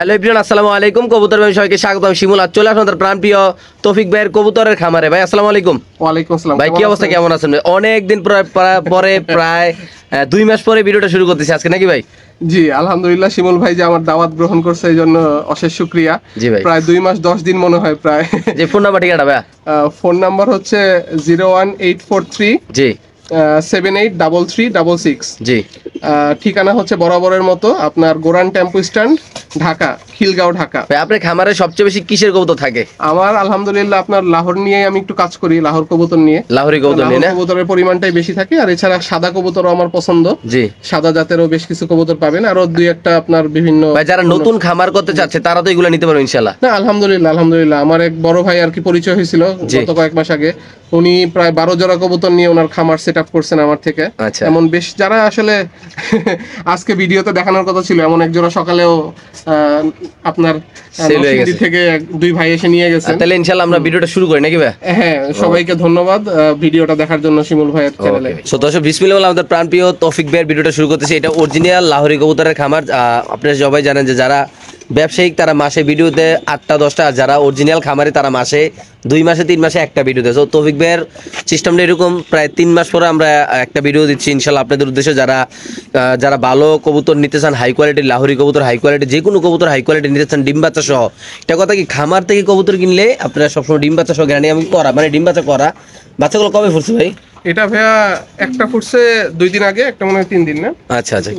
Hello everyone, আসসালামু আলাইকুম। কবুতর ভাই সবাইকে স্বাগতম। শিমুল আজ চলে আসলাম তার প্রাণপ্রিয় তৌফিক ভাইয়ের কবুতরের খামারে। ভাই আসসালামু আলাইকুম। ওয়ালাইকুম আসসালাম ভাই কি অবস্থা, কেমন আছেন? অনেকদিন পরে প্রায় 2 মাস পরে ভিডিওটা শুরু করতেছি আজকে, নাকি ভাই? জি আলহামদুলিল্লাহ, শিমুল ভাই যে আমার দাওয়াত গ্রহণ করছে এই জন্য অশেষ শুকরিয়া। জি ভাই। প্রায় 2 মাস 10 দিন মনে হয় প্রায়। যে ফোন নাম্বার ঠিকানা ভাই? ফোন নাম্বার হচ্ছে 01843 জি 783366। জি ঠিকানা হচ্ছে বরাবরের মতো আপনার গোরান টেম্পো স্ট্যান্ড, ঢাকা, খিলগাঁও, ঢাকা। ভাই, আপনার খামারে সবচেয়ে বেশি কিসের কবুতর থাকে? আমার আলহামদুলিল্লাহ আপনার লাহোর নিয়ে আমি একটু কাজ করি, লাহোর কবুতর নিয়ে। লাহোরি কবুতর নিয়ে না? কবুতরের পরিমাণটাই বেশি থাকে, আর এছাড়া সাদা কবুতরও আমার পছন্দ। জি। সাদা জাতেরও বেশ কিছু কবুতর পাবেন, আরো দুই একটা আপনার বিভিন্ন। ভাই, যারা নতুন খামার করতে চাচ্ছে তারা তো এগুলো নিতে পারবে ইনশাআল্লাহ? না আলহামদুলিল্লাহ আলহামদুলিল্লাহ, আমার এক বড় ভাই আর কি পরিচয় হয়েছিল গত কয়েক মাস আগে। উনি প্রায় 12 জোড়া কবুতর নিয়ে ওনার খামার সেট আপ করছেন আমার থেকে। আচ্ছা। এমন বেশ যারা আসলে আজকে ভিডিওতে দেখানোর কথা ছিল, এমন এক জোড়া সকালেও আপনার নরসিংদী থেকে দুই ভাই এসে নিয়ে গেছে। তাহলে ইনশাআল্লাহ আমরা ভিডিওটা শুরু করি, নাকি ভাই? হ্যাঁ, সবাইকে ধন্যবাদ ভিডিওটা দেখার জন্য শিমুল ভাইয়ের চ্যানেলে। সো দর্শক, বিসমিল্লাহ বলে আমাদের প্রাণপ্রিয় তৌফিক ভাইয়ের ভিডিওটা শুরু করতেছি। এটা অরিজিনাল লাহোরি কবুতরের খামার। আপনারা সবাই জানেন যে যারা ব্যবসায়িক তারা মাসে ভিডিওতে 8টা 10টা, আর যারা অরিজিনাল খামারে তারা মাসে 2 মাসে 3 মাসে একটা ভিডিও দেয়। তো তৌফিক ভাইয়ের সিস্টেমটা এরকম, প্রায় 3 মাস পরে আমরা একটা ভিডিও দিচ্ছি ইনশাল্লাহ আপনাদের উদ্দেশ্যে। যারা ভালো কবুতর নিতে চান, হাই কোয়ালিটির লাহোরি কবুতর, হাই কোয়ালিটি যে কোনো কবুতর হাই কোয়ালিটি নিতে চান ডিম বাচ্চা সহ। এটা কথা কি, খামার থেকে কবুতর কিনলে আপনারা সবসময় ডিম বাচ্চা সহ গ্যারান্টি আমি করা, মানে ডিম বাচ্চা করা। বাচ্চাগুলো কবে ফুটছে ভাই? এটা ভাইয়া একটা ফুটছে 2 দিন আগে, একটা মনে হয় 3 দিন না? আচ্ছা আচ্ছা,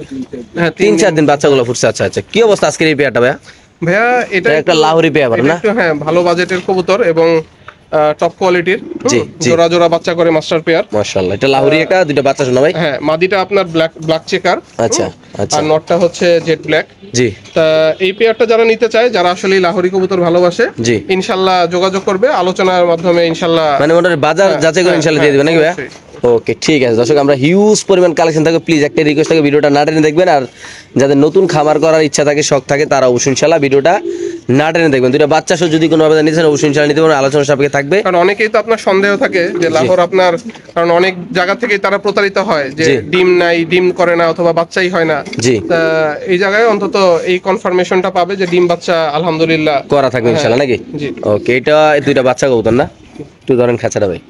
হ্যাঁ 3-4 দিন বাচ্চাগুলো ফুটছে। আচ্ছা আচ্ছা, কি অবস্থা আজকের এই পেয়ারটা ভাইয়া? ভাইয়া এটা একটা লাহোরি পেয়ার না? হ্যাঁ, ভালো বাজেটের কবুতর এবং টপ কোয়ালিটির। জি, জোড়া জোড়া বাচ্চা করে মাস্টার পেয়ার। মাশাআল্লাহ, এটা লাহোরি একটা, দুইটা বাচ্চা শোনা ভাই? হ্যাঁ, মাদিটা আপনার ব্ল্যাক চেকার। আচ্ছা আচ্ছা। আর নটটা হচ্ছে জেড ব্ল্যাক। জি। তা এই পেয়ারটা যারা নিতে চায়, যারা আসলে লাহোরি কবুতর ভালোবাসে, জি, ইনশাআল্লাহ যোগাযোগ করবে, আলোচনার মাধ্যমে ইনশাআল্লাহ মানে ওনার বাজার যাচাই করে ইনশাআল্লাহ দিয়ে দিবেন, নাকি ভাইয়া? ওকে, ঠিক আছে দর্শক, আমরা হিউজ পরিমাণ কালেকশন থাকে। প্লিজ একটা রিকোয়েস্ট থাকে, ভিডিওটা না টেনে দেখবেন। আর যাদের নতুন খামার করার ইচ্ছা থাকে, শখ থাকে, তারা অবশ্যই ইনশাআল্লাহ ভিডিওটা না টেনে দেখবেন। দুইটা বাচ্চা সহ যদি কোনো আবেদন নিতে চান অবশ্যই ইনশাআল্লাহ নিতে পারবেন, আলোচনা সাপেক্ষে থাকবে। কারণ অনেকেই তো আপনার সন্দেহ থাকে যে লাহোর আপনার, কারণ অনেক জায়গা থেকেই তারা প্রতারিত হয় যে ডিম নাই, ডিম করে না, অথবা বাচ্চাই হয় না। জি। তা এই জায়গায় অন্তত এই কনফার্মেশনটা পাবে যে ডিম বাচ্চা আলহামদুলিল্লাহ করা থাকবে ইনশাআল্লাহ, নাকি? জি। ওকে, এটা দুইটা বাচ্চা কবুতর না? একটু ধরেন খাঁচাটা ভাই,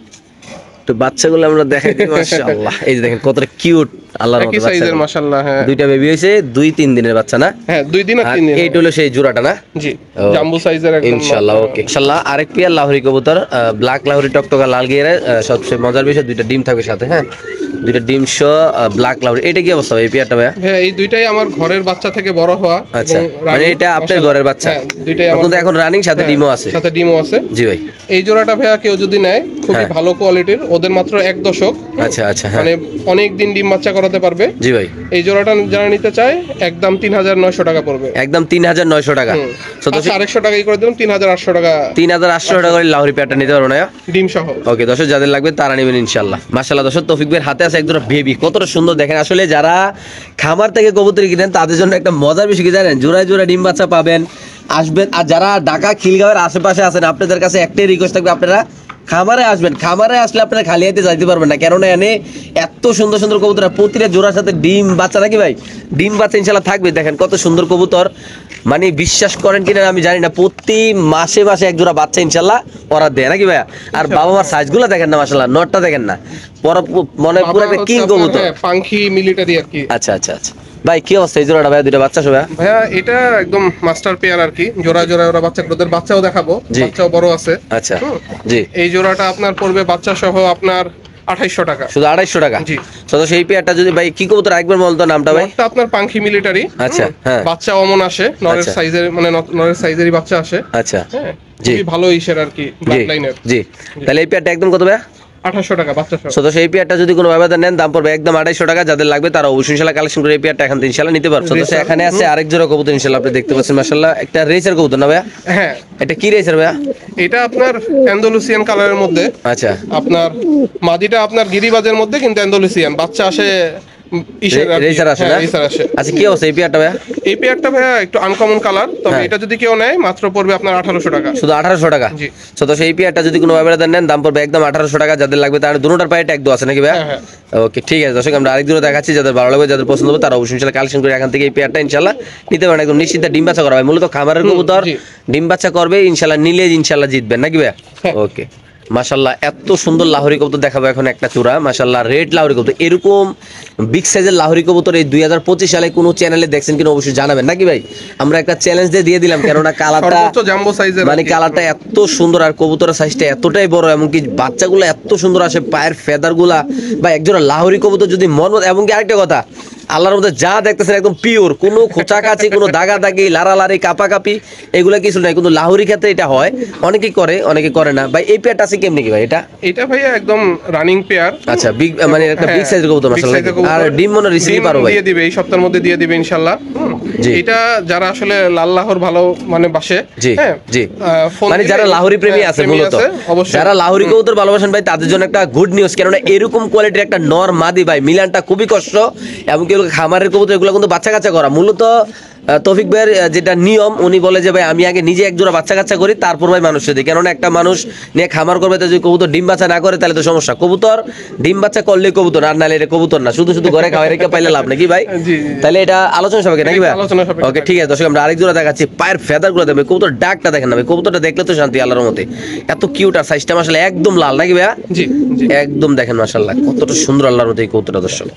তো বাচ্চাগুলো আমরা দেখাই দিই। মাশাআল্লাহ, এই যে দেখেন কতটা কিউট, আল্লাহর মতো একই সাইজের মাশাআল্লাহ। হ্যাঁ, দুইটা বেবি হয়েছে, 2-3 দিনের বাচ্চা না? হ্যাঁ 2 দিন আর 3 দিন। এইটা হলো সেই জোড়াটা না? জি, জাম্বু সাইজের একদম ইনশাআল্লাহ। ওকে, ইনশাআল্লাহ আরেক পেয়ার লাহোরি কবুতর, ব্ল্যাক লাহোরি টকটকা লাল গিয়ারে। সবচেয়ে মজার বিষয় দুইটা ডিম থাকবে সাথে। হ্যাঁ, দুইটা ডিম সহ ব্ল্যাক লাহোরি। এটা কি অবস্থা ভাই এই পেয়ারটা ভাই? হ্যাঁ, এই দুইটাই আমার ঘরের বাচ্চা থেকে বড় হওয়া। আচ্ছা, মানে এটা আপনার ঘরের বাচ্চা? হ্যাঁ, দুইটাই আমার। এখন রানিং, সাথে ডিমও আছে? সাথে ডিমও আছে। জি ভাই। এই জোড়াটা ভাইয়া কেউ যদি নেয়, খুবই ভালো কোয়ালিটির, ওদের মাত্র 1 দশক। আচ্ছা আচ্ছা, মানে অনেক দিন ডিম বাচ্চা করাতে পারবে। জি ভাই। এই জোড়াটা যারা নিতে চায় একদম 3900 টাকা পড়বে। একদম 3900 টাকা। আচ্ছা, 800 টাকাই করে দিলাম, 3800 টাকা। 3800 টাকা করে লাহোরি পেয়ারটা নিতে পারবো না ডিম সহ? ওকে দর্শক, যাদের লাগবে তারা নেবেন ইনশাআল্লাহ। মাশাআল্লাহ দর্শক, তৌফিক ভাইয়ের হাতে আছে একদম বেবি, কতটা সুন্দর দেখেন। আসলে যারা খামার থেকে কবুতর কিনেন তাদের জন্য একটা মজার বিষয় কি জানেন, জোড়ায় জোড়ায় ডিম বাচ্চা পাবেন, আসবেন। আর যারা ঢাকা খিলগাঁওয়ের আশেপাশে আছেন, আপনাদের কাছে একটাই রিকোয়েস্ট থাকবে, আপনারা খামারে আসবেন। খামারে আসলে আপনারা খালি হাতে যাইতে পারবেন না, কেননা এনে এত সুন্দর সুন্দর কবুতর, প্রতিটা জোড়ার সাথে ডিম বাচ্চা, নাকি ভাই? ডিম বাচ্চা ইনশাআল্লাহ থাকবে। দেখেন কত সুন্দর কবুতর, মানে বিশ্বাস করেন কিনা আমি জানি না, প্রতি মাসে মাসে এক জোড়া বাচ্চা ইনশাআল্লাহ ওরা দেয়, নাকি ভাইয়া? আর বাবা মার সাইজগুলো দেখেন না, মাশাআল্লাহ, নটটা দেখেন না, মনে পুরো একটা কিং কবুতর, পাখি মিলিটারি আর কি। আচ্ছা আচ্ছা আচ্ছা। ভাই কি অবস্থা এই জোড়াটা ভাই, দুইটা বাচ্চা সহ? ভাইয়া এটা একদম মাস্টার পেয়ার আর কি, জোড়া জোড়া ওরা বাচ্চা, ওদের বাচ্চাও দেখাবো, বাচ্চাও বড় আছে। আচ্ছা জি। এই জোড়াটা আপনার পড়বে বাচ্চা সহ আপনার 2800 টাকা। শুধু 2800 টাকা? জি। তো সেই পেয়ারটা যদি ভাই, কি কবুতর একবার বলতো নামটা ভাই? এটা আপনার পাখি মিলিটারি। আচ্ছা, হ্যাঁ। বাচ্চা অমন আসে, নরের সাইজের, মানে নরের সাইজেরই বাচ্চা আসে। আচ্ছা, হ্যাঁ, জি, খুবই ভালো ইসের আর কি, ব্লাড লাইনের। জি। তাহলে এই পেয়ারটা একদম কত ভাই? 2800 টাকা বাচ্চা সহ। তো সেই পেয়ারটা যদি কোনো আবেদন নেন দাম পড়বে একদম 2800 টাকা। যাদের লাগবে তারা অবশ্যই ইনশাআল্লাহ কালেকশন করে এই পেয়ারটা এখান থেকে ইনশাআল্লাহ নিতে পারবে। তো এখানে আছে আরেক জোড়া কবুতর ইনশাআল্লাহ, আপনি দেখতে পাচ্ছেন মাশাআল্লাহ, একটা রেসার কবুতর না ভাইয়া? হ্যাঁ। এটা কি রেসার ভাইয়া? এটা আপনার অ্যান্ডালুসিয়ান কালারের মধ্যে। আচ্ছা। আপনার মাদিটা আপনার গিরিবাজের মধ্যে, কিন্তু অ্যান্ডালুসিয়ান বাচ্চা আসে রেসার আসে না? আচ্ছা কি অবস্থা এই পেয়ারটা ভাইয়া? এই পেয়ারটা ভাইয়া একটু আনকমন কালার, তবে এটা যদি কেউ নেয় মাত্র পড়বে আপনার 1800 টাকা। শুধু 1800 টাকা? জি। সো তো সেই পেয়ারটা যদি কোনো ভাইরা নেন দাম পড়বে একদম 1800 টাকা। যাদের লাগবে তার দুটোটার পায়ে ট্যাগ দেওয়া আছে নাকি ভাইয়া? ওকে ঠিক আছে দর্শক, আমরা আরেক দূরে দেখাচ্ছি, যাদের ভালো লাগবে যাদের পছন্দ হবে তারা অবশ্যই ইনশাআল্লাহ কালেকশন করে এখান থেকে এই পেয়ারটা ইনশাআল্লাহ নিতে পারেন। একদম নিশ্চিন্তে ডিম বাচ্চা করা হয়, মূলত খামারের কবুতর ডিম বাচ্চা করবে ইনশাআল্লাহ, নিলে ইনশাআল্লাহ জিতবেন নাকি ভাইয়া? ওকে মাশাআল্লাহ, এত সুন্দর লাহোরি কবুতর দেখাবো এখন একটা চূড়া মাশাআল্লাহ রেড লাহোরি কবুতর। এরকম বিগ সাইজের লাহোরি কবুতর এই 2025 সালে কোনো চ্যানেলে দেখছেন কিনা অবশ্যই জানাবেন নাকি ভাই? আমরা একটা চ্যালেঞ্জ দিয়ে দিলাম, কেননা কালারটা জাম্বো সাইজের, মানে কালারটা এত সুন্দর আর কবুতরের সাইজটা এতটাই বড়, এমনকি বাচ্চাগুলো এত সুন্দর আসে, পায়ের ফেদারগুলা বা একজোড়া লাহোরি কবুতর যদি মন, এমনকি আরেকটা কথা, আল্লাহর মধ্যে যা দেখতেছেন একদম পিওর, কোনো খোঁচাকাচি, কোনো দাগাদাগি, লাড়ালাড়ি, কাপাকাপি এগুলা কিছু নাই। কিন্তু লাহোরি ক্ষেত্রে এটা হয়, অনেকেই করে অনেকে করে না। ভাই এই পেয়ারটা আছে কেমনি কি ভাই? এটা ভাইয়া একদম রানিং পেয়ার। আচ্ছা বিগ, মানে একটা বিগ সাইজের কবুতর মাশাআল্লাহ। আর ডিম মনে রিসিভ পারো ভাই? দিয়ে দিবে এই সপ্তাহের মধ্যে, দিয়ে দিবে ইনশাআল্লাহ। এটা যারা আসলে লাল লাহোর ভালো মানে বাসে, হ্যাঁ জি, মানে যারা লাহোরি প্রেমী আছে মূলত, যারা লাহোরি কবুতর ভালোবাসেন ভাই তাদের জন্য একটা গুড নিউজ, কেননা এরকম কোয়ালিটির একটা নর মাদি ভাই মিলানটা খুবই কষ্ট। এবং কি খামারের কবুতর এগুলো কিন্তু বাচ্চা কাচ্চা করা, মূলত তৌফিক ভাইয়ের যেটা নিয়ম, উনি বলে যে ভাই আমি আগে নিজে এক জোড়া বাচ্চা কাচ্চা করি তারপর ভাই মানুষকে দিই, কেননা একটা মানুষ নিয়ে খামার করবে, যদি কবুতর ডিম বাচ্চা না করে তাহলে তো সমস্যা। কবুতর ডিম বাচ্চা করলে কবুতর, আর নাহলে এটা কবুতর না, শুধু শুধু ঘরে খাওয়াই রেখে পাইলে লাভ নাকি ভাই? তাহলে এটা আলোচনা সাপেক্ষে নাকি ভাই? ওকে ঠিক আছে দর্শক, আমরা আরেক জোড়া দেখাচ্ছি, পায়ের ফেদার গুলো দেখবে, কবুতর ডাকটা দেখেন না ভাই, কবুতরটা দেখলে তো শান্তি আল্লাহর মতে, এত কিউট আর সাইজটা মাশাআল্লাহ একদম লাল নাকি ভাইয়া? জি একদম দেখেন মাশাআল্লাহ কতটা সুন্দর আল্লাহর মতে এই কবুতরটা দর্শক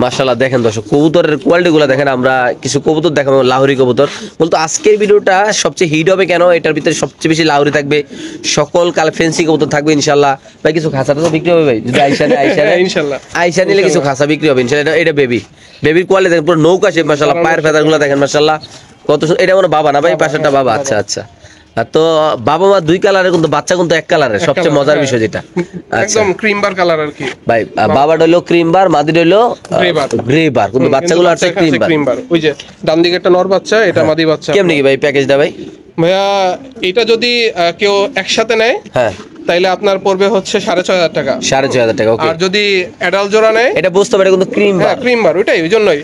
মাশাআল্লাহ। দেখেন দর্শক কবুতরের কোয়ালিটি গুলো দেখেন, আমরা কিছু কবুতর দেখাবো লাহোরি কবুতর। বলতো আজকের ভিডিওটা সবচেয়ে হিট হবে কেন, এটার ভিতরে সবচেয়ে বেশি লাহোরি থাকবে, সকল কাল ফেন্সি কবুতর থাকবে ইনশাআল্লাহ। ভাই কিছু খাঁচাটা তো বিক্রি হবে ভাই, যদি আইসা নিলে কিছু খাঁচা বিক্রি হবে ইনশাআল্লাহ। এটা বেবির কোয়ালিটি দেখেন, পুরো নৌকা শেপ মাশাআল্লাহ, পায়ের ফেদার গুলো দেখেন মাশাআল্লাহ কত। এটা মনে বাবা না ভাই? পাশেরটা বাবা? আচ্ছা আচ্ছা। তো বাবা মা দুই কালারের, কিন্তু বাচ্চা কিন্তু এক কালারের, সবচেয়ে মজার বিষয় যেটা একদম ক্রিম বার কালার আর কি ভাই। বাবা হলো ক্রিম বার, মাদি হলো গ্রে বার, কিন্তু বাচ্চাগুলো আছে ক্রিম বার। ওই যে ডান দিকে একটা নর বাচ্চা, এটা মাদি বাচ্চা। কেমনি কি ভাই প্যাকেজটা ভাই? ভাইয়া এটা যদি কেউ একসাথে নেয়, হ্যাঁ তাইলে আপনার পড়বে হচ্ছে 6500 টাকা। 6500 টাকা ওকে। আর যদি অ্যাডাল্ট জোড়া নেয়, এটা বুঝতে পারে কিন্তু ক্রিম বার ওইটাই, ওই জন্যই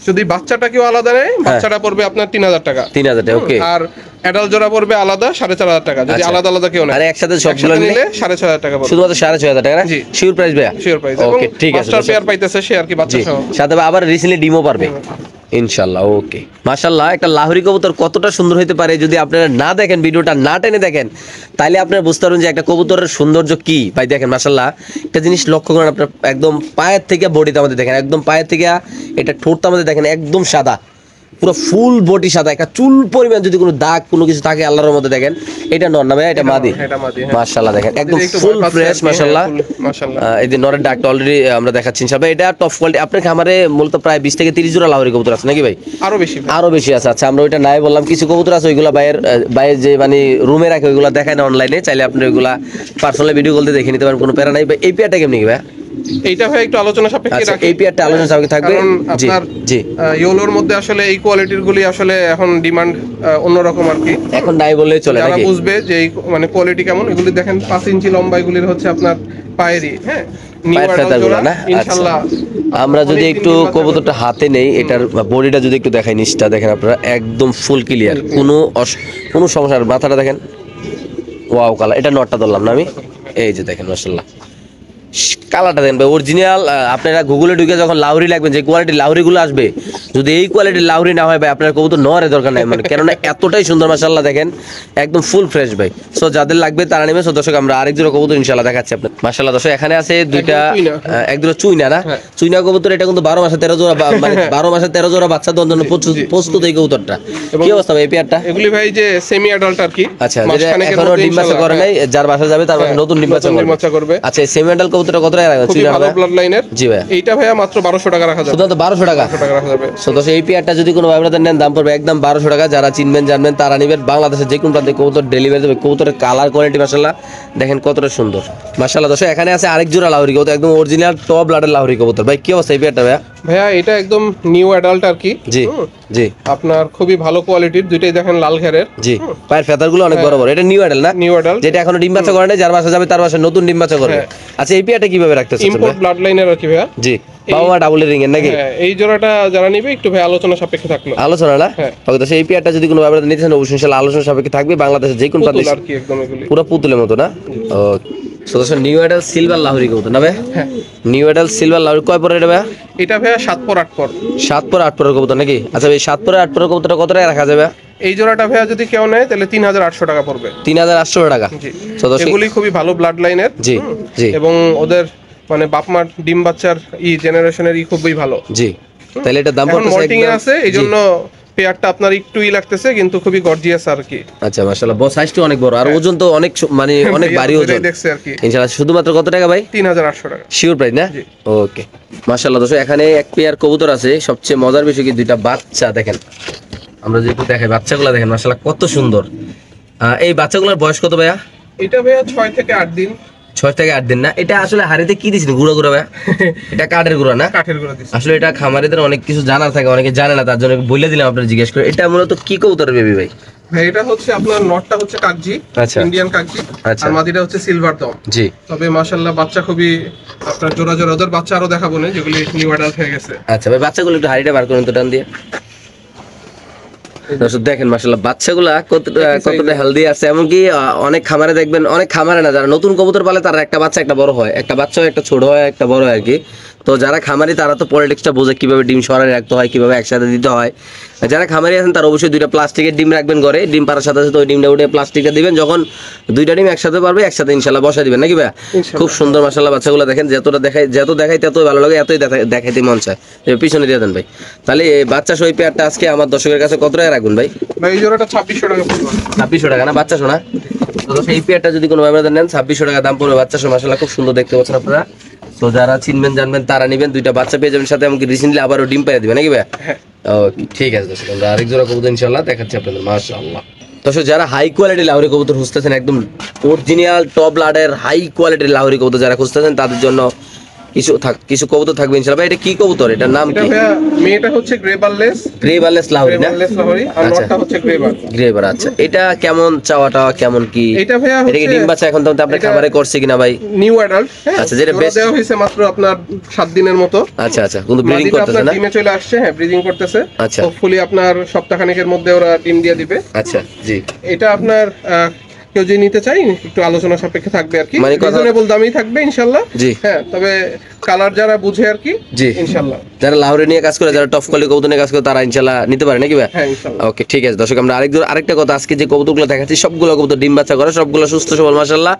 যদি বাচ্চাটা কেউ আলাদা নেয়, বাচ্চাটা পড়বে আপনার 3000 টাকা। 3000 টাকা ওকে। আর অ্যাডাল্ট জোড়া পড়বে আলাদা 4500 টাকা, যদি আলাদা আলাদা কেউ নেয়। আর একসাথে সবগুলো নিলে 6500 টাকা পড়বে, শুধুমাত্র 6500 টাকা না? শিওর প্রাইস ভাইয়া? Sure price. ওকে ঠিক আছে, মাস্টার পেয়ার পাইতেছে সে আর কি, বাচ্চা সহ সাথে আবার রিসেন্টলি ডিমও পারবে ইনশাআল্লাহ। ওকে মাশাআল্লাহ, একটা লাহোরি কবুতর কতটা সুন্দর হতে পারে যদি আপনারা না দেখেন, ভিডিওটা না টেনে দেখেন, তাইলে আপনারা বুঝতে পারবেন যে একটা কবুতরের সৌন্দর্য কি। ভাই দেখেন মাশাআল্লাহ, একটা জিনিস লক্ষ্য করেন আপনার, একদম পায়ের থেকে বডিতে আমাদের দেখেন, একদম পায়ের থেকে এটা ঠোঁটটা আমাদের দেখেন একদম সাদা, পুরো ফুল বডি সাদা, একটা চুল পরিমাণ যদি কোনো দাগ কোনো কিছু থাকে আল্লাহর মধ্যে দেখেন, এটা নর না ভাই? এটা মাদি মাশাআল্লাহ, দেখেন একদম ফুল ফ্রেশ মাশাআল্লাহ। এই যে নরের ডাকটা অলরেডি আমরা দেখাচ্ছি ইনশাআল্লাহ। এটা টপ কোয়ালিটি। আপনার খামারে মূলত প্রায় 20 থেকে 30 জোড়া লাহোরি কবুতর আছে নাকি ভাই? আরো বেশি আছে। আচ্ছা আমরা ওইটা নাই বললাম, কিছু কবুতর আছে ওইগুলা বাইরের যে মানে রুমে রাখে ওইগুলা দেখায় না অনলাইনে, চাইলে আপনি ওইগুলা পার্সোনালি ভিডিও কল দিয়ে দেখে নিতে পারেন, কোনো প্যারা নাই। ভাই এই পেয়ারটা কেমনি কি ভাই? এইটা ভাই একটু আলোচনা সাপেক্ষে রাখি। এই পেয়ারটা আলোচনা সাপেক্ষে থাকবে। জি জি, ইয়েলোর মধ্যে আসলে এই কোয়ালিটির গুলি আসলে এখন ডিমান্ড অন্যরকম আর কি, এখন নাই বললেই চলে। যারা বুঝবে যে এই মানে কোয়ালিটি কেমন, এগুলি দেখেন 5 ইঞ্চি লম্বা, এগুলির হচ্ছে আপনার পায়েরই, হ্যাঁ ইনশাআল্লাহ। আমরা যদি একটু কবুতরটা হাতে নেই, এটার বডিটা যদি একটু দেখাই, নিচটা দেখেন আপনারা একদম ফুল ক্লিয়ার, কোনো সমস্যা। মাথাটা দেখেন ওয়াও কালার, এটা নটটা ধরলাম না আমি, এই যে দেখেন মাশাআল্লাহ কালারটা দেখেন ভাই অরিজিনাল। আপনারা গুগলে ঢুকে যখন লাহোরি লাগবেন, যে কোয়ালিটির লাহোরিগুলো আসবে, যদি এই কোয়ালিটির লাহোরি না হয় ভাই আপনার কবুতর নেওয়ার দরকার নাই, মানে কেননা এতটাই সুন্দর মাশাআল্লাহ দেখেন একদম ফুল ফ্রেশ ভাই। সো যাদের লাগবে তারা নেবে। সো দর্শক আমরা আরেক জোড়া কবুতর ইনশাআল্লাহ দেখাচ্ছি আপনার মাশাআল্লাহ। দর্শক এখানে আছে দুইটা, এক দুটো চুইনা না, চুইনা কবুতর। এটা কিন্তু 12 মাসে 13 জোড়া, মানে 12 মাসে 13 জোড়া বাচ্চা দেওয়ার জন্য প্রস্তুত এই কবুতরটা। কি অবস্থা ভাই এই পেয়ারটা? এগুলি ভাই যে সেমি অ্যাডাল্ট আর কি। আচ্ছা যেটা এখনো ডিম বাচ্চা করে নাই, যার বাসা যাবে তার বাসা নতুন ডিম বাচ্চা করবে। আচ্ছা এই সেমি অ্যাডাল্ট কবুতরটা কত টাকা রাখবেন? ভালো ব্লাড লাইনের। জি ভাই এইটা ভাইয়া মাত্র 1200 টাকা রাখা যাবে, শুধু 1200 টাকা রাখা যাবে। সো দর্শক এই পেয়ারটা যদি কোনো ভাই ব্রাদার নেন দাম পড়বে একদম 1200 টাকা। যারা চিনবেন জানবেন তারা নেবেন। বাংলাদেশের যে কোনো প্রান্তে কবুতর ডেলিভারি দেবে। কবুতরের কালার কোয়ালিটি মাশাআল্লাহ দেখেন কতটা সুন্দর মাশাআল্লাহ। দর্শক এখানে আছে আরেক জোড়া লাহোরি কবুতর, একদম অরিজিনাল টপ ব্লাডের লাহোরি কবুতর। ভাই কি অবস্থা এই পেয়ারটা ভাইয়া? ভাইয়া এটা একদম নিউ অ্যাডাল্ট আর কি। জি জি, আপনার খুবই ভালো কোয়ালিটির, দুইটাই দেখেন লাল ঘেরের। জি, পায়ের ফেদারগুলো অনেক বড় বড়। এটা নিউ অ্যাডাল না? নিউ অ্যাডাল্ট, যেটা এখনো ডিম বাচ্চা করে নাই, যার বাসা যাবে তার বাসা নতুন ডিম বাচ্চা করবে। আচ্ছা, এই পেয়ারটা কিভাবে রাখতেছেন? ইম্পোর্ট ব্লাড লাইনের আর কি ভাইয়া। জি, বাবা মা ডাবল রিং এর নাকি? এই জোড়াটা যারা নিবে একটু ভাই আলোচনা সাপেক্ষে থাকলো। আলোচনা না? ওকে, তো সেই পেয়ারটা যদি কোনো ব্যাপারে নিতে চান অবশ্যই ইনশাআল্লাহ আলোচনা সাপেক্ষে থাকবে। বাংলাদেশের যে কোনো প্রান্তে আর কি একদম এগুলি পুরো পুতুলের মতো না? ওকে, সো দর্শক নিউ অ্যাডাল সিলভার লাহোরি কবুতর না ভাই? হ্যাঁ, নিউ অ্যাডাল সিলভার লাহোরি কয় পরে এটা ভাই? এটা ভাইয়া 7 পর 8 পর। 7 পর 8 পরের কবুতর নাকি? আচ্ছা, এই 7 পরে 8 পরের কবুতরটা কত টাকা রাখা যাবে? এই জোড়াটা ভাইয়া যদি কেউ নেয় তাহলে 3800 টাকা পড়বে। 3800 টাকা। জি, সো দর্শক এগুলি খুবই ভালো ব্লাড লাইনের। জি জি, এবং ওদের মানে বাপ মার ডিম বাচ্চার জেনারেশনের খুবই ভালো। জি, তাহলে এটা দাম এখন পড়তেছে মল্টিং এ আছে, এইজন্য পেয়ারটা আপনার একটুই লাগতেছে, কিন্তু খুবই গর্জিয়াস আর কি। আচ্ছা, মাশাআল্লাহ, বস সাইজটা অনেক বড় আর ওজন তো অনেক মানে অনেক ভারী ওজন দেখছে আর কি। ইনশাআল্লাহ শুধুমাত্র কত টাকা ভাই? 3800 টাকা শিওর প্রাইস না? ওকে, মাশাআল্লাহ। দর্শক এখানে এক পেয়ার কবুতর আছে, সবচেয়ে মজার বিষয় কি দুইটা বাচ্চা দেখেন। আমরা যদি একটু দেখাই বাচ্চাগুলো দেখেন, মাশাআল্লাহ কত সুন্দর। এই বাচ্চাগুলোর বয়স কত ভাইয়া? এটা ভাইয়া 6 থেকে 8 দিন। 6 থেকে 8 দিন না? এটা আসলে হাড়িতে কি দিছিল? গুঁড়া গুঁড়া ভাইয়া? এটা কাঠের গুঁড়া না? কাঠের গুঁড়া দিছি। আসলে এটা খামারিদের অনেক কিছু জানার থাকে, অনেকে জানে না, তার জন্য বলে দিলাম আপনারা জিজ্ঞেস করে। এটা মূলত কি কবুতরের বেবি ভাই? ভাই এটা হচ্ছে আপনার নটটা হচ্ছে কাকজি, আচ্ছা, ইন্ডিয়ান কাকজি, আচ্ছা, আর মাদিটা হচ্ছে সিলভার দম। জি, তবে মাশাআল্লাহ বাচ্চা খুবই আপনার জোড়া জোড়া। ওদের বাচ্চা আরো দেখাবো না, যেগুলি নিউ অ্যাডাল্ট হয়ে গেছে। আচ্ছা ভাই, বাচ্চাগুলো একটু হাড়িটা বার করুন তো টান দিয়ে। দর্শক দেখেন মাশাআল্লাহ বাচ্চাগুলা কতটা হেলদি আছে। এমনকি অনেক খামারে দেখবেন, অনেক খামারে না, যারা নতুন কবুতর পালে তারা একটা বাচ্চা একটা বড় হয়, একটা বাচ্চা একটা ছোট হয়, একটা বড় হয় আর কি। তো যারা খামারি তারা তো পলিটিক্সটা বোঝে, কিভাবে ডিম সরাই রাখতে হয়, কিভাবে একসাথে দিতে হয়। যারা খামারি আছেন তারা অবশ্যই 2টা প্লাস্টিকের ডিম রাখবেন ঘরে। ডিম পাড়ার সাথে সাথে ওই ডিমটা উঠে প্লাস্টিকটা দিবেন, যখন 2টা ডিম একসাথে পারবে একসাথে ইনশাআল্লাহ বসাই দিবেন নাকি ভাই? খুব সুন্দর মাশাআল্লাহ বাচ্চাগুলো দেখেন, যত দেখাই ততই ভালো লাগে, এতই দেখাইতে মন চায়। পিছনে দিয়ে দেন ভাই। তাহলে এই বাচ্চা সই পেয়ারটা আজকে আমার দর্শকের কাছে কত টাকা রাখবেন ভাই? ভাই এই জোড়াটা 2600 টাকা পড়বে। 2600 টাকা না বাচ্চা শোনা? তো সেই পেয়ারটা যদি কোনো ব্যাপারে নেন 2600 টাকা দাম পড়বে বাচ্চা শো। মাশাআল্লাহ খুব সুন্দর দেখতে পাচ্ছেন আপনারা। তো যারা চিনবেন জানবেন তারা নেবেন, 2টা বাচ্চা পেয়ে যাবেন, সাথে আমাকে রিসেন্টলি আবারও ডিম পেয়ে দিবেন নাকি ভাই? ওকে, ঠিক আছে দর্শক, আমরা আরেক জোড়া কবুতর ইনশাআল্লাহ দেখাচ্ছি আপনাদের। মাশাআল্লাহ দর্শক, যারা হাই কোয়ালিটি লাহোরি কবুতর খুঁজতেছেন, একদম অরিজিনাল টপ লাডের হাই কোয়ালিটির লাহোরি কবুতর যারা খুঁজতেছেন, তাদের জন্য কিছু কবুতর থাকবে ইনশাআল্লাহ। ভাই এটা কি কবুতর? এটার নাম কি? মেয়েটা হচ্ছে গ্রে বারলেস লাহোরি না? আর নটটা হচ্ছে গ্রে বার। আচ্ছা, এটা কেমন চাওয়াটা, কেমন কি? এটা ভাইয়া এটা কি ডিম বাচ্চা এখন তো আপনি খাবারে করছে কিনা ভাই? New adult. আচ্ছা, যেটা বেস্ট দেওয়া হয়েছে মাত্র আপনার 7 দিনের মতো। আচ্ছা আচ্ছা, কিন্তু ব্রিডিং করতেছে না? ডিমে চলে আসছে, হ্যাঁ ব্রিডিং করতেছে। আচ্ছা, হোপফুলি আপনার সপ্তাহখানেকের মধ্যে ওরা ডিম দিয়ে দিবে। আচ্ছা, জি। এটা আপনার কেউ যদি নিতে চাই একটু আলোচনা সাপেক্ষে থাকবে আর কি, মানে রিজনেবল দামই থাকবে ইনশাআল্লাহ। জি, হ্যাঁ, তবে কালার যারা বুঝে আর কি, জি ইনশাআল্লাহ, যারা লাহোরি নিয়ে কাজ করে, যারা টপ কোয়ালিটি কবুতর নিয়ে কাজ করে, তারা ইনশাআল্লাহ নিতে পারে নাকি ভাই? হ্যাঁ ইনশাআল্লাহ। ওকে, ঠিক আছে দর্শক, আমরা আরেকটা কথা, আজকে যে কবুতরগুলো দেখাচ্ছি সবগুলো কবুতর ডিম বাচ্চা করে, সবগুলো সুস্থ সবল মাশাআল্লাহ।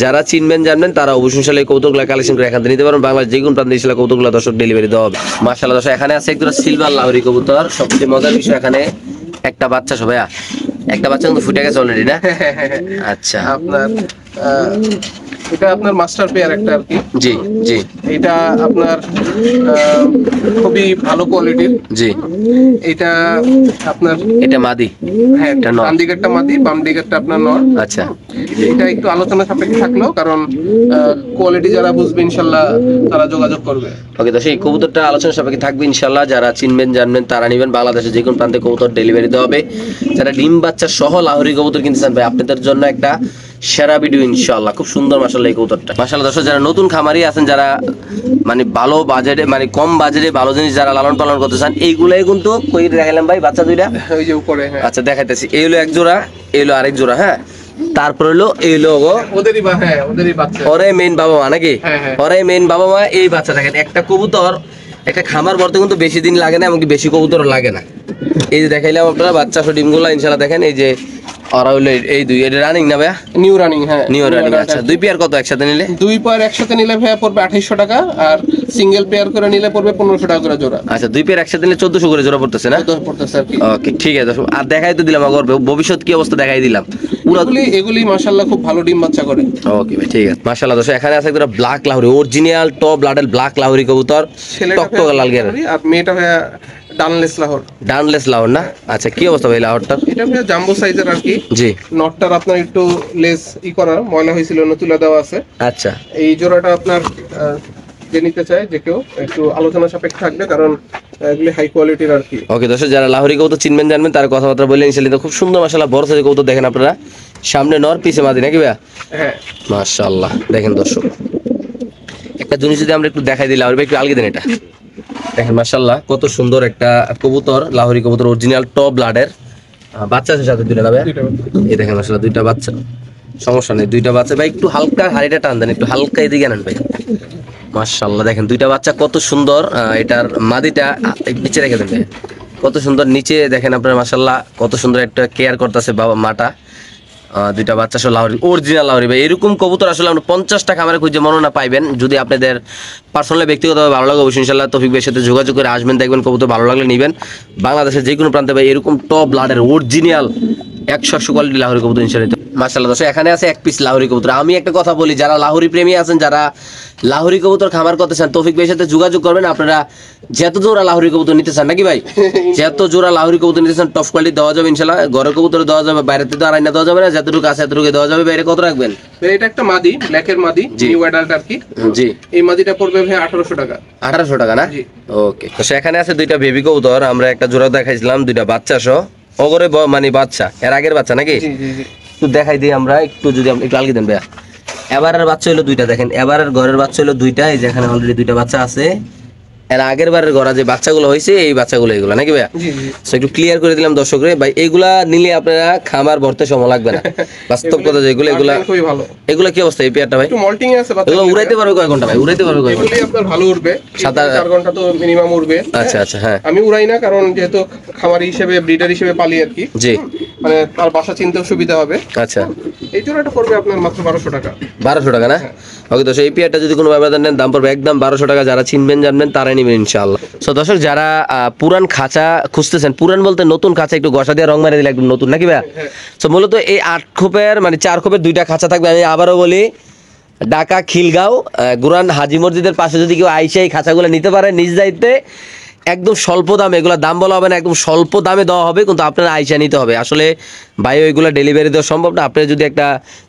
যারা চিনবেন জানবেন তারা অবশ্যই ইনশাআল্লাহ এই কবুতরগুলো কালেকশন করে এখান থেকে নিতে পারেন। বাংলাদেশ যে কোনো প্রান্তে ইনশাআল্লাহ কবুতরগুলো দর্শক ডেলিভারি দেওয়া হবে মাশাআল্লাহ। দর্শক এখানে আছে একদম সিলভার লাহোরি কবুতর। সবচেয়ে মজার বিষয় এখানে একটা বাচ্চা, সবাই একটা বাচ্চা কিন্তু ফুটে গেছে অলরেডি না? আচ্ছা, আপনার এটা আপনার মাস্টার পেয়ার একটা আর কি। জি জি, এটা আপনার খুবই ভালো কোয়ালিটির। জি, এটা আপনার এটা মাদি। হ্যাঁ, ডান দিকেরটা মাদি, বাম দিকেরটা আপনার নর। আচ্ছা, এটা একটু আলোচনা সাপেক্ষে থাকলো, কারণ কোয়ালিটি যারা বুঝবে ইনশাআল্লাহ তারা যোগাযোগ করবে। ওকে, তো সেই কবুতরটা আলোচনা সাপেক্ষে থাকবে ইনশাআল্লাহ। যারা চিনবেন জানবেন তারা নেবেন। বাংলাদেশের যে কোনো প্রান্তে কবুতর ডেলিভারি দেওয়া হবে। যারা ডিম বাচ্চা সহ লাহোরি কবুতর কিনতে চান ভাই, আপনাদের জন্য একটা সেরা ভিডিও ইনশাআল্লাহ। খুব সুন্দর মাশাআল্লাহ এই কবুতরটা। মাশাআল্লাহ দর্শক, যারা নতুন খামারি আছেন, যারা মানে ভালো বাজেটে, মানে কম বাজেটে ভালো জিনিস যারা লালন পালন করতে চান, এইগুলাই কিন্তু কই দেখাইলাম ভাই বাচ্চা দুইটা, ওই যে উপরে। হ্যাঁ, আচ্ছা দেখাইতেছি। এই হলো এক জোড়া, এই হলো আরেক জোড়া। হ্যাঁ, তারপর হলো এই লোগো ওদেরই বাচ্চা, ওরে মেইন বাবা মা নাকি? হ্যাঁ, ওরে মেইন বাবা মা। এই বাচ্চা দেখেন, একটা কবুতর একটা খামার বলতে কিন্তু বেশি দিন লাগে না, এমনকি বেশি কবুতর লাগে না। এই যে দেখাইলাম আপনারা বাচ্চা সহ ডিমগুলো ইনশাআল্লাহ দেখেন। এই যে ওরা হলো এই দুই, এটা রানিং না ভাইয়া? New running. হ্যাঁ, নিউ রানিং। আচ্ছা, 2 পেয়ার কত একসাথে নিলে? 2 পেয়ার একসাথে নিলে ভাইয়া পড়বে 2800 টাকা, আর সিঙ্গেল পেয়ার করে নিলে পড়বে 1500 টাকা করে জোড়া। আচ্ছা, 2 পেয়ার একসাথে নিলে 1400 করে জোড়া পড়তেছে না? পড়তেছে আর কি। ওকে, ঠিক আছে। আর দেখাই তো দিলাম আগর ভবিষ্যৎ কি অবস্থা দেখাই দিলাম পুরো। এগুলি মাশাআল্লাহ খুব ভালো ডিম বাচ্চা করে। ওকে ভাই, ঠিক আছে মাশাআল্লাহ। দর্শক এখানে আছে একটা ব্ল্যাক লাহোরি, অরিজিনাল টপ ব্লাডের ব্ল্যাক লাহোরি কবুতর, টকটকে লাল গের। আর মেয়েটা ভাইয়া ডানলেস লাহোর। ডানলেস লাহোর না? আচ্ছা, কি অবস্থা ভাই লাহোরটার? এটা ভাইয়া জাম্বো সাইজের আর কি। জি, নটটার আপনার একটু লেস করা ময়লা হয়েছিল, তুলে দেওয়া আছে। আচ্ছা, এই জোড়াটা আপনার যে নিতে চায় যে কেউ একটু আলোচনা সাপেক্ষে থাকবে, কারণ এগুলি হাই কোয়ালিটির আর কি। ওকে দর্শক, যারা লাহোরি কবুতর চিনবেন জানবেন তার কথাবার্তা বললেন ইনশাআল্লাহ। খুব সুন্দর মাশাআল্লাহ বড় সাইজের কবুতর দেখেন আপনারা, সামনে নর পিছে মাদি নাকি ভাইয়া? হ্যাঁ মাশাআল্লাহ দেখেন দর্শক, একটা জিনিস যদি আমরা একটু দেখাই দিই, লাহোরি ভাই একটু আলগি দেন এটা দেখেন মাশাআল্লাহ কত সুন্দর একটা কবুতর, লাহোরি কবুতর অরিজিনাল টপ ব্লাডের বাচ্চা আছে সাথে দুইটা না ভাইয়া? এই দেখেন মাশাআল্লাহ দুইটা বাচ্চা, সমস্যা নেই দুইটা বাচ্চা ভাই, একটু হালকা হাড়িটা টান দেন, একটু হালকা এদিকে আনেন ভাই। মাশাআল্লাহ দেখেন দুইটা বাচ্চা কত সুন্দর, এটার মাদিটা নিচে রেখে দেন ভাই, কত সুন্দর নিচে দেখেন আপনার মাশাআল্লাহ কত সুন্দর একটা কেয়ার করতেছে বাবা মাটা। দুইটা বাচ্চা সহ লাহোরি, অরিজিনাল লাহোরি ভাই। এরকম কবুতর আসলে আমরা 50টা খামারে খুঁজে মনে পাইবেন। যদি আপনাদের পার্সোনালি ব্যক্তিগতভাবে ভালো লাগে অবশ্যই ইনশাআল্লাহ তৌফিক ভাইয়ের সাথে যোগাযোগ করে আসবেন, দেখবেন কবুতর ভালো লাগলে নেবেন। বাংলাদেশের যে কোনো প্রান্তে ভাই এরকম টপ ব্লাডের অরিজিনাল 100 কোয়ালিটি লাহোরি কবুতর ইনশাআল্লাহ মাশাআল্লাহ। দর্শক এখানে আছে এক পিস লাহোরি কবুতর। আমি একটা কথা বলি, যারা লাহোরি প্রেমী আছেন, যারা লাহোরি কবুতর খামার করতে চান, তৌফিক ভাইয়ের সাথে যোগাযোগ করবেন। আপনারা যত জোড়া লাহোরি কবুতর নিতে চান নাকি ভাই, যত জোড়া লাহোরি কবুতর নিতে চান টপ কোয়ালিটি দেওয়া যাবে ইনশাআল্লাহ। ঘরের কবুতর দেওয়া যাবে, বাইরেতে তো আড়াইনা দেওয়া যাবে না, যতটুকু আছে এতটুকু দেওয়া যাবে। বাইরে কত রাখবেন? এটা একটা মাদি, ব্ল্যাকের মাদি, নিউ অ্যাডাল্ট আর কি। জি, এই মাদিটা পড়বে ভাই 1800 টাকা। 1800 টাকা না? ওকে। তো সেখানে আছে দুইটা বেবি কবুতর, আমরা একটা জোড়া দেখাইছিলাম দুইটা বাচ্চা সহ, ওগরে মানে বাচ্চা এর আগের বাচ্চা নাকি? জি জি জি, একটু দেখাই দিই আমরা, একটু যদি একটু আলগি দেন ভাইয়া। এবারের বাচ্চা হলো দুইটা, দেখেন এবারের ঘরের বাচ্চা হলো দুইটা, এই যে এখানে অলরেডি দুইটা বাচ্চা আছে। এর আগের বারের ঘরে যে বাচ্চাগুলো হয়েছে এই বাচ্চাগুলো এগুলো নাকি ভাইয়া? সো একটু ক্লিয়ার করে দিলাম দর্শকরে ভাই, এগুলা নিলে আপনারা খামার ভরতে সময় লাগবে না। বাস্তব কথা যেগুলো, এগুলা খুবই ভালো। এগুলা কি অবস্থা এই পেয়ারটা ভাই? একটু মল্টিং আছে, এগুলো উড়াইতে পারবে কয় ঘন্টা ভাই? উড়াইতে পারবে কয় ঘন্টা? এগুলি আপনার ভালো উড়বে, 7-8 ঘন্টা তো মিনিমাম উড়বে। আচ্ছা আচ্ছা, হ্যাঁ। আমি উড়াই না, কারণ যেহেতু খামারি হিসেবে ব্রিডার হিসেবে পালি আর কি। জি, মানে তার বাসা চিনতেও সুবিধা হবে। আচ্ছা, এই জোড়াটা পড়বে আপনার মাত্র 1200 টাকা। 1200 টাকা না? ওকে দর্শক, এই পেয়ারটা যদি কোনো ব্যবধান নেন দাম পড়বে একদম 1200 টাকা। যারা চিনবেন জানবেন তারাই নেবেন ইনশাআল্লাহ। সো দর্শক, যারা পুরান খাঁচা খুঁজতেছেন, পুরান বলতে নতুন খাঁচা একটু ঘষা দিয়ে রং মারিয়ে দিলে একদম নতুন নাকি ভাইয়া? সো মূলত এই 8 খোপের মানে 4 খোপের দুইটা খাঁচা থাকবে। আমি আবারও বলি, ঢাকা খিলগাঁও গুরান হাজি মসজিদের পাশে যদি কেউ আইসা এই খাঁচাগুলো নিতে পারে নিজ দায়িত্বে, একদম স্বল্প দামে, এগুলো দাম বলা হবে না, একদম স্বল্প দামে দেওয়া হবে, কিন্তু আপনারা আইসা নিতে হবে। আসলে ভাই ওইগুলো ডেলিভারি দেওয়া সম্ভব না। আপনি যদি একটা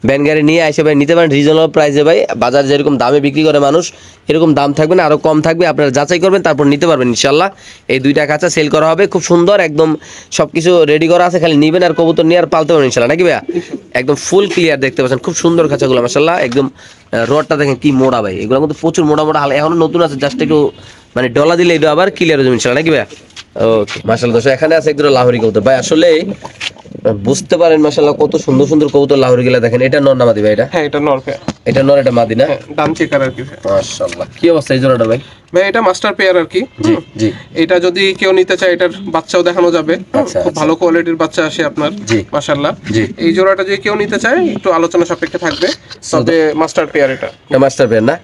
ভ্যান গাড়ি নিয়ে আইসে ভাই নিতে পারেন রিজনেবল প্রাইসে ভাই, বাজার যেরকম দামে বিক্রি করে মানুষ এরকম দাম থাকবে না, আরও কম থাকবে। আপনারা যাচাই করবেন তারপর নিতে পারবেন ইনশাল্লাহ। এই দুইটা খাঁচা সেল করা হবে, খুব সুন্দর একদম সব কিছু রেডি করা আছে, খালি নিবেন আর কবুতর নিয়ে আর পালতে পারবেন ইনশাল্লাহ নাকি ভাইয়া? একদম ফুল ক্লিয়ার দেখতে পাচ্ছেন, খুব সুন্দর খাঁচাগুলো মাশাআল্লাহ। একদম রডটা দেখেন কি মোড়া ভাই, এগুলোর মধ্যে প্রচুর মোড়া মোড়া, এখনো নতুন আছে, জাস্ট একটু মানে ডলা দিলে এটা আবার ক্লিয়ার হয়ে যাবে ইনশাআল্লাহ নাকি ভাইয়া? ওকে মাশাআল্লাহ। দর্শক এখানে আছে একদম লাহোরি কবুতর ভাই, আসলে বুঝতে পারেন মাশাআল্লাহ কত সুন্দর সুন্দর কবুতর লাহোরি গুলা দেখেন। এটা নর না মাদি ভাই? এটা হ্যাঁ, এটা নর পেয়ার। এটা নর, এটা মাদি না? দাম চেকার আর কি। মাশাআল্লাহ, কি অবস্থা এই জোড়াটা ভাই? ভাই এটা মাস্টার পেয়ার আর কি। জি জি, এটা যদি কেউ নিতে চায় এটার বাচ্চাও দেখানো যাবে, খুব ভালো কোয়ালিটির বাচ্চা আসে আপনার মাশাআল্লাহ। এই জোড়াটা যদি কেউ নিতে চায় একটু আলোচনা সাপেক্ষে থাকবে, তবে মাস্টার পেয়ার। এটা মাস্টার পেয়ার না?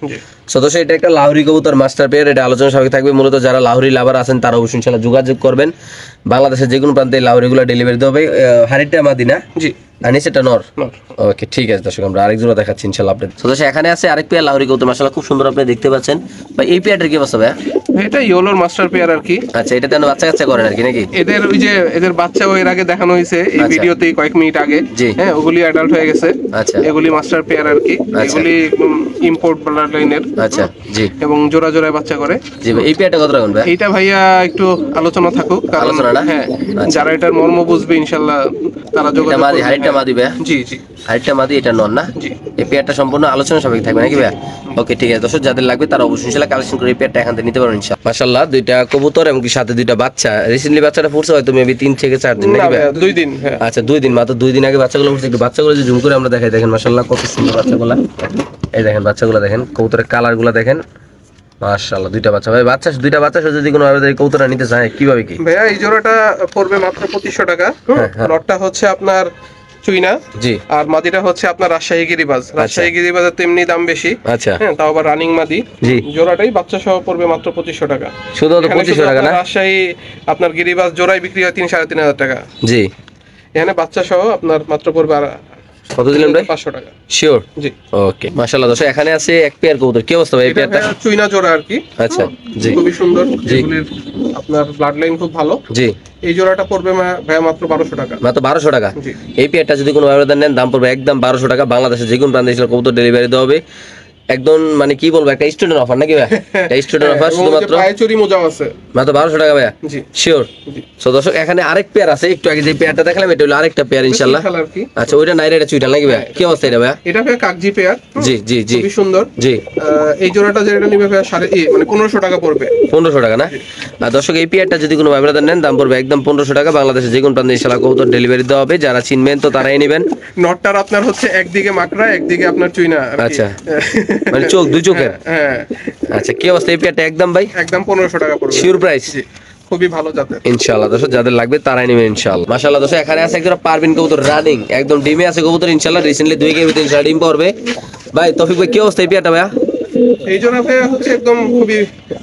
সদস্য এটা একটা লাহোরি কবুতর মাস্টার পেয়ার, এটা আলোচনা সাপেক্ষে থাকবে। মূলত যারা লাহোরি লাভার আছেন তারা অবশ্যই ইনশাআল্লাহ যোগাযোগ করবেন। বাংলাদেশের যে কোনো প্রান্তে লাহোরিগুলো ডেলিভারি দেওয়া হবে। হাড়িটা মাদি না? জি, আর নিচেটা নর। ওকে ঠিক আছে দর্শক, আমরা আরেক জোড়া দেখাচ্ছি ইনশাআল্লাহ আপনাদের। সদস্য এখানে আছে আরেক পেয়ার লাহোরি কবুতর মাশাআল্লাহ খুব সুন্দর, আপনি দেখতে পাচ্ছেন ভাই। এই পেয়ারটার কি অবস্থা ভাই? এটা ইয়োলোর মাস্টার পেয়ার আর কি। আচ্ছা, এটা তেন বাচ্চা কাচ্চা করেন আর কি নাকি? এদের ওই যে এদের বাচ্চাও এর আগে দেখানো হয়েছে এই ভিডিওতেই কয়েক মিনিট আগে। হ্যাঁ, ওগুলি অ্যাডাল্ট হয়ে গেছে। আচ্ছা, এগুলি মাস্টার পেয়ার আর কি। এগুলি ইম্পোর্ট ব্লাড লাইনের। আচ্ছা জি, এবং জোড়া জোড়ায় বাচ্চা করে। জি ভাই, এই পেয়ারটা কত রাখবেন ভাই? এইটা ভাইয়া একটু আলোচনা থাকুক, কারণ হ্যাঁ যারা এটার মর্ম বুঝবে ইনশাআল্লাহ তারা যোগাযোগ করবে। হাড়িটা মাদি ভাই? জি জি, হাড়িটা মাদি, এটা নন না? জি। এই পেয়ারটা সম্পূর্ণ আলোচনা সাপেক্ষে থাকবে নাকি ভাই? ওকে ঠিক আছে দর্শক, যাদের লাগবে তারা অবশ্যই ইনশাআল্লাহ কালেকশন করে এই পেয়ারটা এখান থেকে নিতে পারবেন ইনশাআল্লাহ। মাশাআল্লাহ, দুইটা কবুতর এবং সাথে দুইটা বাচ্চা। রিসেন্টলি বাচ্চাটা ফুটছে হয়তো মেবি 3 থেকে 4 দিন নাকি ভাই? 2 দিন। আচ্ছা 2 দিন, মাত্র 2 দিন আগে বাচ্চাগুলো ফুটছে। একটু বাচ্চাগুলো যে জুম করে আমরা দেখাই, দেখেন মাশাআল্লাহ কত সুন্দর বাচ্চাগুলো। এই দেখেন বাচ্চাগুলো দেখেন, কবুতরের কালারগুলো দেখেন মাশাআল্লাহ। দুইটা বাচ্চা ভাই, দুইটা বাচ্চা যদি কোনো কবুতর নিতে চায় কিভাবে কি ভাইয়া? এই জোড়াটা পড়বে মাত্র 2500 টাকা। লটটা হচ্ছে আপনার চুইনা, জি, আর মাদিটা হচ্ছে আপনার রাজশাহী গিরিবাজ। রাজশাহী গিরিবাজের তো এমনি দাম বেশি। আচ্ছা, হ্যাঁ, তাও আবার রানিং মাদি। জি, জোড়াটাই বাচ্চা সহ পড়বে মাত্র 2500 টাকা। শুধু 2500 টাকা না? রাজশাহী আপনার গিরিবাজ জোড়াই বিক্রি হয় 3-3.5 টাকা। জি, এখানে বাচ্চা সহ আপনার মাত্র পড়বে কত দিলেন ভাই? 500 টাকা। শিওর? জি। ওকে মাশাআল্লাহ দর্শক, এখানে আছে এক পেয়ার কবুতর। কি অবস্থা ভাই এই পেয়ারটা? চুইনা জোড়া আর কি। আচ্ছা জি, খুবই সুন্দর। এগুলির আপনার ব্লাড লাইন খুব ভালো। জি, এই জোড়াটা পড়বে ভাই মাত্র 1200 টাকা। মাত্র 1200 টাকা? জি। এই পেয়ারটা যদি কোনো ব্যবধান নেন দাম পড়বে একদম 1200 টাকা। বাংলাদেশের যে কোনো প্রান্তে কবুতর ডেলিভারি দেওয়া হবে। একদম মানে কি বলবো একটা স্টুডেন্ট অফার নাকি ভাই? একটা স্টুডেন্ট অফার শুধুমাত্র পায়ে চুরি মোজাও আছে মাত্র 1200 টাকা ভাইয়া। জি শিওর। সো দর্শক এখানে আরেক পেয়ার আছে, একটু আগে যে পেয়ারটা দেখালাম এটা হলো আরেকটা পেয়ার ইনশাআল্লাহ। আচ্ছা ওইটা নাইরা এটা চুইটাল নাকি ভাইয়া? কি অবস্থা এটা ভাইয়া? এটা ভাইয়া কাকজি পেয়ার। জি জি জি খুবই সুন্দর। জি এই জোড়াটা যেটা নিবে ভাইয়া মানে 1500 টাকা পড়বে। 1500 টাকা না? আর দর্শক এই পেয়ারটা যদি কোনো ভাই ব্রাদার নেন দাম পড়বে একদম 1500 টাকা। বাংলাদেশে যে কোনো প্রান্তে ইনশাআল্লাহ কবুতর ডেলিভারি দেওয়া হবে, যারা চিনবেন তো তারাই নেবেন। নটটার আপনার হচ্ছে একদিকে মাকড়া একদিকে আপনার চুইনা আর কি। আচ্ছা মানে চোখ দুই চোখের। হ্যাঁ আচ্ছা কি অবস্থা এই পেয়ারটা একদম ভাই? একদম 1500 টাকা পড়বে। Sure price? খুবই ভালো জাতের ইনশাআল্লাহ। দর্শক যাদের লাগবে তারাই নেবেন ইনশাআল্লাহ। মাশাআল্লাহ দর্শক এখানে আছে একজন পারবিন কবুতর রানিং একদম ডিমে আছে কবুতর ইনশাআল্লাহ। রিসেন্টলি 2 কেজি ইনশাআল্লাহ ডিম পড়বে। ভাই তৌফিক ভাই কি অবস্থা এই পেয়ারটা ভাইয়া? এই জোড়া ভাইয়া হচ্ছে একদম খুবই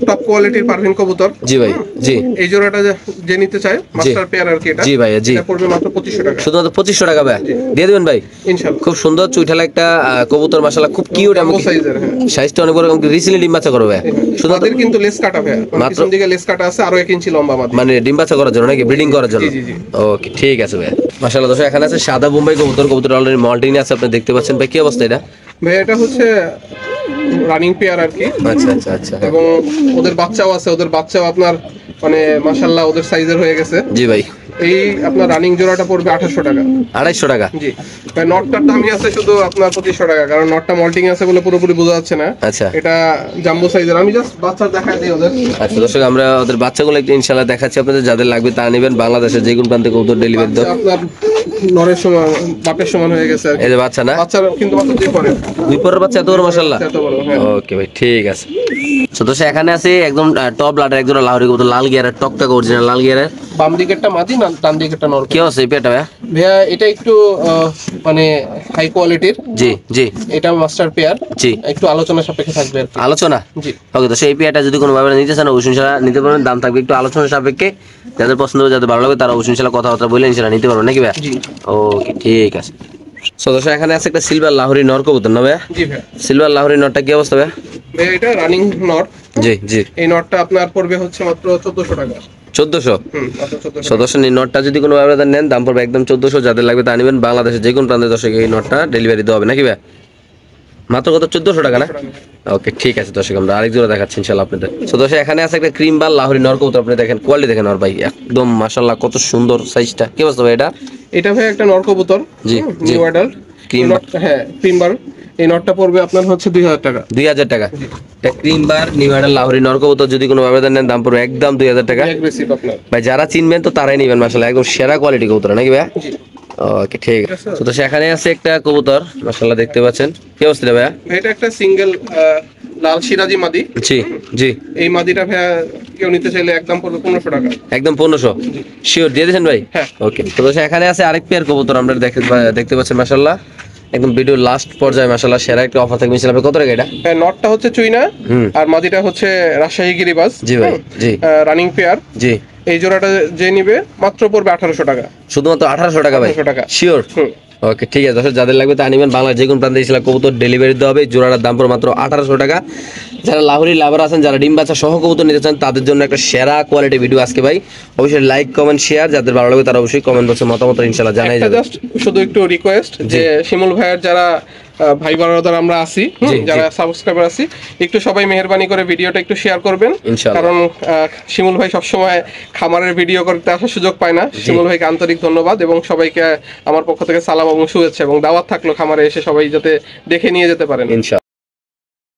টপ কোয়ালিটির পারভিন কবুতর। জি ভাই জি। এই জোড়াটা যে নিতে চায় মাস্টার পেয়ার আর কি এটা। জি ভাই জি। এটা পড়বে মাত্র 2500 টাকা। শুধুমাত্র 2500 টাকা ভাই দিয়ে দিবেন ভাই ইনশাআল্লাহ। খুব সুন্দর চুইঠালা একটা কবুতর মাশাআল্লাহ খুব কিউট এবং সাইজের। সাইজটা অনেক বড় এবং রিসেন্টলি ডিম বাচ্চা করবে। শুধুমাত্র তাদের কিন্তু লেস কাটা ভাইয়া মাত্র দিকে লেস কাটা আছে আরো 1 ইঞ্চি লম্বা মাদি মানে ডিম বাচ্চা করার জন্য নাকি ব্রিডিং করার জন্য? জি জি জি। ওকে ঠিক আছে ভাই। মাশাআল্লাহ দর্শক এখানে আছে সাদা বোম্বাই কবুতর। কবুতর অলরেডি মল্টিং আছে আপনি দেখতে পাচ্ছেন ভাই। কি অবস্থা এটা ভাই? এটা হচ্ছে রানিং পেয়ার আর কি। আচ্ছা আচ্ছা আচ্ছা। এবং ওদের বাচ্চাও আছে, ওদের বাচ্চাও আপনার মানে মাশাআল্লাহ ওদের সাইজের হয়ে গেছে। জি ভাই। এই আপনার রানিং জোড়াটা পড়বে 2800 টাকা। 2800 টাকা? জি ভাই। নটটার দামই আছে শুধু আপনার 2500 টাকা, কারণ নটটা মল্টিং আছে বলে পুরোপুরি বোঝা যাচ্ছে না। আচ্ছা এটা জাম্বো সাইজের। আমি জাস্ট বাচ্চা দেখাই দিই ওদের। আচ্ছা দর্শক আমরা ওদের বাচ্চাগুলো একটু ইনশাআল্লাহ দেখাচ্ছি আপনাদের, যাদের লাগবে তারা নেবেন। বাংলাদেশের যে কোনো প্রান্তে কবুতর ডেলিভারি দাও। আপনার নরের সমান বাপের সমান হয়ে গেছে আর কি। এই যে বাচ্চা না? বাচ্চার কিন্তু মাত্র 2 পরে। 2 পরের বাচ্চা এত বড় মাশাআল্লাহ। এত বড় হ্যাঁ। ওকে ভাই ঠিক আছে। সো দর্শক এখানে আছে একদম টপ লাটের একজন লাহোরি কবুতর লাল গিয়ারের টকটক অরিজিনাল লাল গিয়ারের। বাম দিকেরটা মাদি না ডান দিকেরটা নর। কি আছে এই পেয়ারটা ভাই? ভাইয়া এটা একটু মানে হাই কোয়ালিটির। জি জি। এটা মাস্টার পেয়ার। জি। একটু আলোচনা সাপেক্ষে থাকবে আর কি। আলোচনা? জি। ওকে দর্শক এই পেয়ারটা যদি কোনো ভাবে নিতে চান অবশ্যই ইনশাআল্লাহ নিতে পারবেন। দাম থাকবে একটু আলোচনা সাপেক্ষে। যাদের পছন্দ হবে যাদের ভালো লাগবে তারা অবশ্যই ইনশাআল্লাহ কথাবার্তা বলে ইনশাআল্লাহ নিতে পারবেন নাকি ভাই? জি। ওকে ঠিক আছে। সো দর্শক এখানে আছে একটা সিলভার লাহোরি নর কবুতর না ভাই? জি ভাই। সিলভার লাহোরি নরটা কি অবস্থা ভাই? ভাই এটা রানিং নট। জি জি। এই নটটা আপনার পড়বে হচ্ছে মাত্র 1400 টাকা। 1400? মাত্র 1400। সদস্য নটটা যদি কোনো ভাবে নেন দাম পড়বে একদম 1400। যাদের লাগবে তা নেবেন। বাংলাদেশের যে কোনো প্রান্তে দর্শক এই নটটা ডেলিভারি দেওয়া হবে নাকি ভাই? মাত্র কত 1400 টাকা না? ওকে ঠিক আছে দর্শক আমরা আরেক জোড়া দেখাচ্ছি ইনশাআল্লাহ আপনাদের। সো দর্শক এখানে আছে একটা ক্রিম বার লাহোরি নর কবুতর। আপনি দেখেন কোয়ালিটি দেখেন আর ভাই একদম মাশাআল্লাহ কত সুন্দর সাইজটা। কি অবস্থা ভাই এটা? এটা ভাই একটা নর কবুতর। জি জি। New adult cream bar. হ্যাঁ ক্রিম বার। এই নটটা পড়বে আপনার হচ্ছে 2000 টাকা। 2000 টাকা? এটা ক্রিম বার নিউ অ্যাডাল্ট লাহোরি নর কবুতর যদি কোনো ভাবে নেন দাম পড়বে একদম 2000 টাকা। এগ্রেসিভ আপনার ভাই যারা চিনবেন তো তারাই নেবেন মাশাআল্লাহ একদম সেরা কোয়ালিটি কবুতর নাকি ভাই? জি। ওকে ঠিক আছে। তো সেখানে আছে একটা কবুতর মাশাআল্লাহ দেখতে পাচ্ছেন। কি অবস্থা ভাইয়া? এটা একটা সিঙ্গেল লাল সিরাজি মাদি। জি জি। এই মাদিটা ভাইয়া কেউ নিতে চাইলে একদম পড়বে 1500 টাকা। একদম 1500? শিওর দিয়ে দিয়েছেন ভাই? হ্যাঁ। ওকে তো এখানে আছে আরেক পেয়ার কবুতর আমরা দেখতে পাচ্ছেন মাশাআল্লাহ একদম ভিডিও লাস্ট পর্যায়ে মাশাআল্লাহ সেরা একটা অফার থাকবে ইনশাআল্লাহ। কত টাকা এটা? নটটা হচ্ছে চুইনা আর মাদিটা হচ্ছে রাজশাহী গিরিবাজ। জি ভাই জি। Running pair. জি। এই জোড়াটা যে নিবে মাত্র পড়বে 1800 টাকা। শুধুমাত্র 1800 টাকা ভাই? 1800 টাকা। শিওর? ওকে ঠিক আছে দর্শক যাদের লাগবে তা নেবেন। বাংলার যে কোনো প্রান্তে ইনশাআল্লাহ কবুতর ডেলিভারি দেওয়া হবে। জোড়াটার দাম পড়বে মাত্র 1800 টাকা। যারা লাহোরি লাভার আছেন যারা ডিম বাচ্চা সহ কবুতর নিতে চান তাদের জন্য একটা সেরা কোয়ালিটি ভিডিও আজকে ভাই। অবশ্যই লাইক কমেন্ট শেয়ার, যাদের ভালো লাগবে তারা অবশ্যই কমেন্ট বক্সে মতামত ইনশাআল্লাহ জানাই যাবেন। জাস্ট শুধু একটু রিকোয়েস্ট যে শিমুল ভাইয়ের যারা ভাই বারাদার আমরা আছি, যারা সাবস্ক্রাইবার আছি, একটু সবাই মেহেরবানি করে ভিডিওটা একটু শেয়ার করবেন। কারণ শিমুল ভাই সবসময় খামারের ভিডিও করতে আসার সুযোগ পায় না। শিমুল ভাইকে আন্তরিক ধন্যবাদ এবং সবাইকে আমার পক্ষ থেকে সালাম এবং শুভেচ্ছা এবং দাওয়াত থাকলো খামারে এসে সবাই যাতে দেখে নিয়ে যেতে পারেন ইনশাআল্লাহ।